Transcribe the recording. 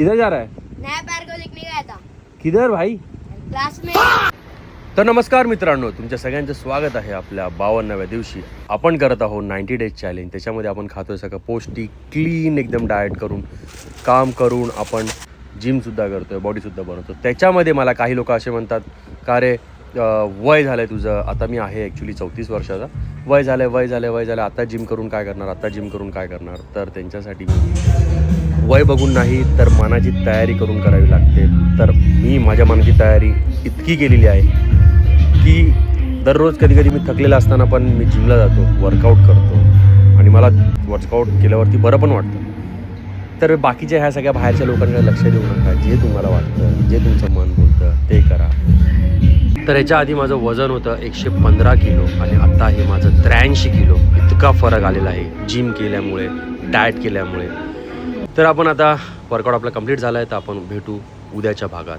किधर जा रहा है? नया पैर को लिखने गया था किधर भाई? क्लास में। तर नमस्कार मित्रांनो, तुमच्या सगळ्यांचं स्वागत आहे आपल्या 52व्या दिवशी. आपण करत आहोत 90 डेज चॅलेंज. त्याच्यामध्ये आपण खातोय सगळं पौष्टिक क्लीन एकदम डाएट करून, काम करून आपण जिमसुद्धा करतोय, बॉडीसुद्धा बनवतो. त्याच्यामध्ये मला काही लोक असे म्हणतात का रे वय झालं आहे तुझं, आता मी आहे ॲक्च्युली 34 वर्षाचा, वय झालं आता जिम करून काय करणार, तर त्यांच्यासाठी वय बघून नाही तर मनाची तयारी करून करावी लागते. तर मी माझ्या मनाची तयारी इतकी केलेली आहे की दररोज कधी मी थकलेला असताना पण मी जिमला जातो, वर्कआउट करतो आणि मला वर्कआउट केल्यावरती बरं पण वाटतं. तर बाकीच्या ह्या सगळ्या बाहेरच्या लोकांकडे लक्ष देऊ नका. जे तुम्हाला वाटतं, जे तुमचं मन बोलतं ते करा. तर ह्याच्या आधी माझं वजन होतं 115 किलो आणि आता हे माझं 83 किलो. इतका फरक आलेला आहे जिम केल्यामुळे, डाएट केल्यामुळे. तर आपण आता वर्कआउट आपला कंप्लीट झाला आहे, तर आपण भेटू उद्याच्या भागात.